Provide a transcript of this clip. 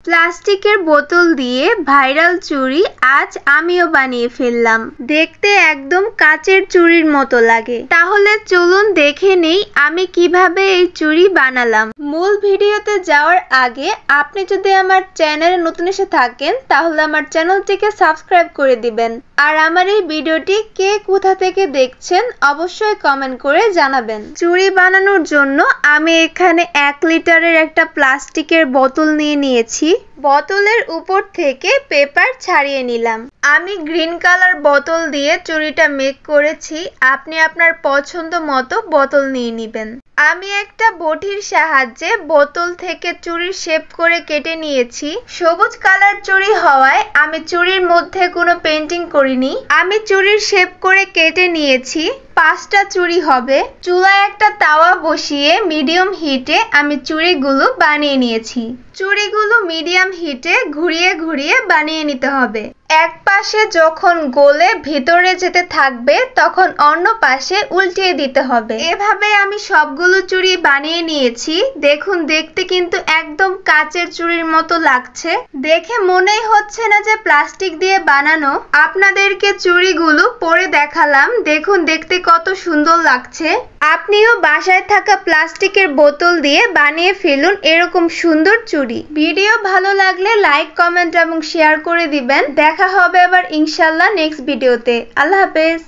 প্লাস্টিকের বোতল দিয়ে ভাইরাল চুড়ি আজ আমিও বানিয়ে ফেললাম। দেখতে একদম কাচের চুড়ির মতো লাগে। তাহলে চলুন দেখে নেই আমি কিভাবে এই চুড়ি বানালাম। মূল ভিডিওতে যাওয়ার আগে আপনি যদি আমার চ্যানেলে নতুন এসে থাকেন তাহলে আমার চ্যানেলটিকে সাবস্ক্রাইব করে দিবেন। আর আমার এই ভিডিওটি কে কোথা থেকে দেখছেন অবশ্যই কমেন্ট করে জানাবেন। চুড়ি বানানোর জন্য আমি এখানে 1 লিটারের একটা প্লাস্টিকের বোতল নিয়ে নিয়েছি। বোতলের উপর থেকে পেপার ছাড়িয়ে নিলাম। আমি গ্রিন কালার বোতল দিয়ে চুড়িটা মেক করেছি। আপনি আপনার পছন্দ মতো বোতল নিয়ে নেবেন। আমি একটা বটির সাহায্যে বোতল থেকে চুড়ির শেপ করে কেটে নিয়েছি। সবুজ কালার চুড়ি হওয়ায় আমি চুড়ির মধ্যে কোনো পেন্টিং করিনি। আমি চুড়ির শেপ করে কেটে নিয়েছি। 5টা চুড়ি হবে। চুলায় একটা তাওয়া বসিয়ে মিডিয়াম হিটে আমি চুড়িগুলো বানিয়ে নিয়েছি। চুড়িগুলো মিডিয়াম হিটে ঘুরিয়ে ঘুরিয়ে বানিয়ে নিতে হবে। এক পাশে যখন গলে ভিতরে যেতে থাকবে তখন অন্য পাশে উল্টিয়ে দিতে হবে। এভাবে আমি সবগুলো চুড়ি বানিয়ে নিয়েছি। দেখুন দেখতে কিন্তু একদম কাচের চুড়ির মতো লাগছে। দেখে মনেই হচ্ছে না যে প্লাস্টিক দিয়ে বানানো। আপনাদেরকে চুড়িগুলো পরে দেখালাম। দেখুন দেখতে কত সুন্দর লাগছে। আপনিও বাসায় থাকা প্লাস্টিকের বোতল দিয়ে বানিয়ে ফেলুন এরকম সুন্দর চুড়ি। ভিডিও ভালো লাগলে লাইক, কমেন্ট এবং শেয়ার করে দিবেন। দেখা হবে আবার ইনশাআল্লাহ নেক্সট ভিডিওতে। আল্লাহ হাফেজ।